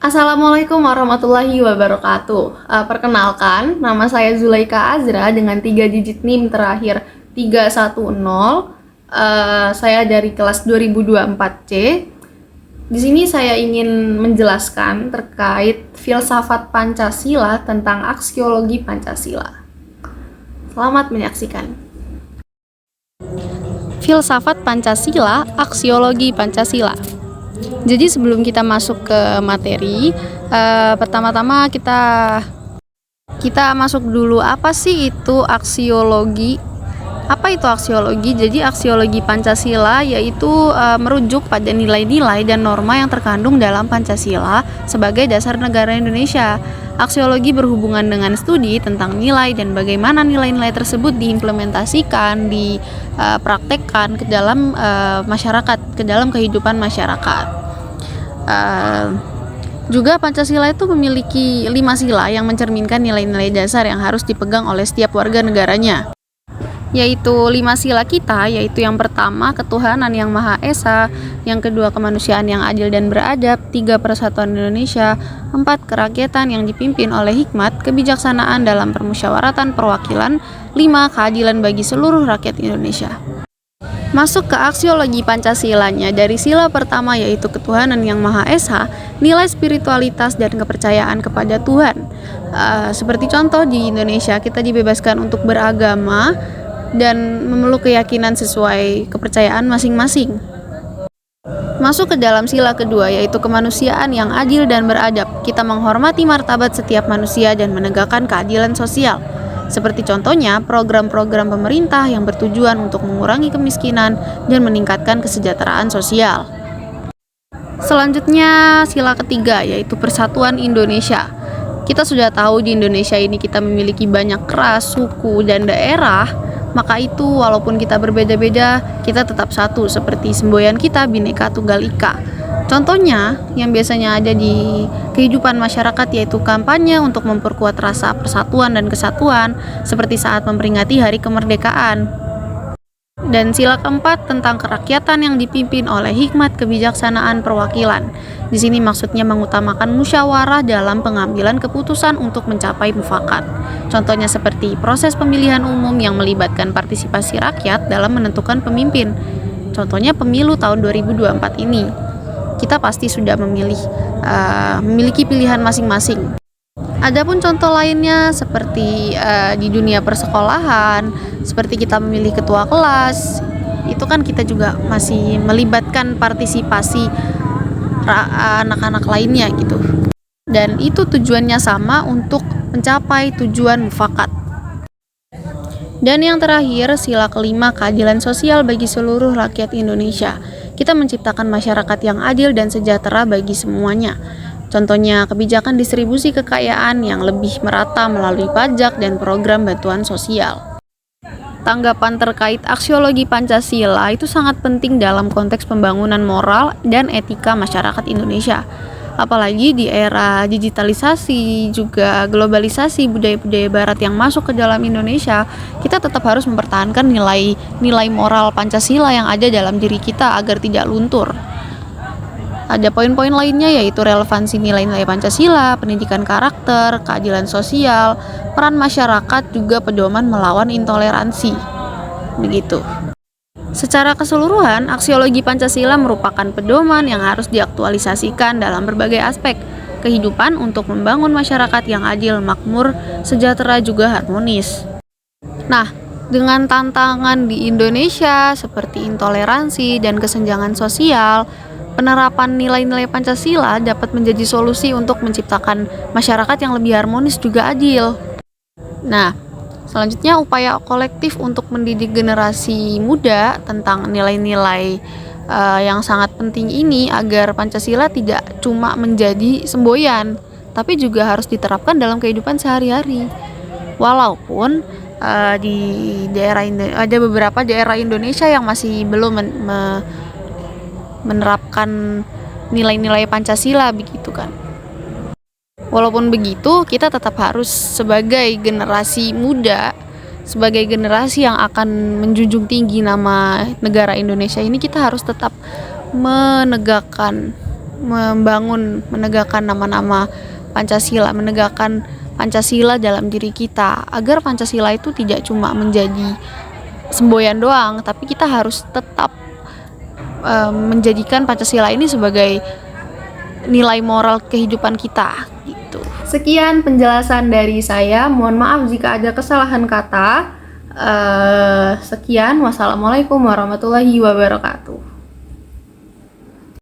Assalamualaikum warahmatullahi wabarakatuh. Perkenalkan, nama saya Zulaika Azra dengan 3 digit NIM terakhir 310. Saya dari kelas 2024C. Di sini saya ingin menjelaskan terkait filsafat Pancasila tentang aksiologi Pancasila. Selamat menyaksikan. Filsafat Pancasila, aksiologi Pancasila. Jadi sebelum kita masuk ke materi, pertama-tama kita masuk dulu apa sih itu aksiologi? Apa itu aksiologi? Jadi aksiologi Pancasila yaitu merujuk pada nilai-nilai dan norma yang terkandung dalam Pancasila sebagai dasar negara Indonesia. Aksiologi berhubungan dengan studi tentang nilai dan bagaimana nilai-nilai tersebut diimplementasikan, dipraktekkan ke dalam masyarakat, ke dalam kehidupan masyarakat. Juga Pancasila itu memiliki 5 sila yang mencerminkan nilai-nilai dasar yang harus dipegang oleh setiap warga negaranya, yaitu 5 sila kita, yaitu yang pertama ketuhanan yang Maha Esa, yang kedua kemanusiaan yang adil dan beradab, 3 persatuan Indonesia, 4 kerakyatan yang dipimpin oleh hikmat, kebijaksanaan dalam permusyawaratan perwakilan, 5 keadilan bagi seluruh rakyat Indonesia. Masuk ke aksiologi Pancasilanya, dari sila pertama yaitu ketuhanan yang Maha Esa, nilai spiritualitas dan kepercayaan kepada Tuhan. Seperti contoh di Indonesia, kita dibebaskan untuk beragama dan memeluk keyakinan sesuai kepercayaan masing-masing. Masuk ke dalam sila kedua yaitu kemanusiaan yang adil dan beradab. Kita menghormati martabat setiap manusia dan menegakkan keadilan sosial. Seperti contohnya program-program pemerintah yang bertujuan untuk mengurangi kemiskinan dan meningkatkan kesejahteraan sosial. Selanjutnya sila ketiga yaitu persatuan Indonesia. Kita sudah tahu di Indonesia ini kita memiliki banyak ras, suku, dan daerah. Maka itu walaupun kita berbeda-beda, kita tetap satu seperti semboyan kita Bhinneka Tunggal Ika. Contohnya yang biasanya ada di kehidupan masyarakat yaitu kampanye untuk memperkuat rasa persatuan dan kesatuan seperti saat memperingati Hari Kemerdekaan. Dan sila keempat tentang kerakyatan yang dipimpin oleh hikmat kebijaksanaan perwakilan. Di sini maksudnya mengutamakan musyawarah dalam pengambilan keputusan untuk mencapai mufakat. Contohnya seperti proses pemilihan umum yang melibatkan partisipasi rakyat dalam menentukan pemimpin. Contohnya pemilu tahun 2024 ini. Kita pasti sudah memiliki pilihan masing-masing. Adapun contoh lainnya seperti di dunia persekolahan, seperti kita memilih ketua kelas, itu kan kita juga masih melibatkan partisipasi anak-anak lainnya gitu. Dan itu tujuannya sama untuk mencapai tujuan mufakat. Dan yang terakhir, sila kelima keadilan sosial bagi seluruh rakyat Indonesia. Kita menciptakan masyarakat yang adil dan sejahtera bagi semuanya. Contohnya kebijakan distribusi kekayaan yang lebih merata melalui pajak dan program bantuan sosial. Tanggapan terkait aksiologi Pancasila itu sangat penting dalam konteks pembangunan moral dan etika masyarakat Indonesia. Apalagi di era digitalisasi, juga globalisasi budaya-budaya barat yang masuk ke dalam Indonesia, kita tetap harus mempertahankan nilai moral Pancasila yang ada dalam diri kita agar tidak luntur. Ada poin-poin lainnya yaitu relevansi nilai-nilai Pancasila, pendidikan karakter, keadilan sosial, peran masyarakat, juga pedoman melawan intoleransi. Begitu. Secara keseluruhan, aksiologi Pancasila merupakan pedoman yang harus diaktualisasikan dalam berbagai aspek kehidupan untuk membangun masyarakat yang adil, makmur, sejahtera, juga harmonis. Nah, dengan tantangan di Indonesia seperti intoleransi dan kesenjangan sosial, penerapan nilai-nilai Pancasila dapat menjadi solusi untuk menciptakan masyarakat yang lebih harmonis juga adil. Nah, selanjutnya upaya kolektif untuk mendidik generasi muda tentang nilai-nilai yang sangat penting ini agar Pancasila tidak cuma menjadi semboyan, tapi juga harus diterapkan dalam kehidupan sehari-hari. Walaupun di ada beberapa daerah Indonesia yang masih belum menerapkan nilai-nilai Pancasila begitu kan. Walaupun begitu, kita tetap harus sebagai generasi muda, sebagai generasi yang akan menjunjung tinggi nama negara Indonesia ini, kita harus tetap menegakkan membangun, menegakkan nama-nama Pancasila, menegakkan Pancasila dalam diri kita, agar Pancasila itu tidak cuma menjadi semboyan doang, tapi kita harus tetap menjadikan Pancasila ini sebagai nilai moral kehidupan kita gitu. Sekian penjelasan dari saya, mohon maaf jika ada kesalahan kata. Sekian, wassalamualaikum warahmatullahi wabarakatuh.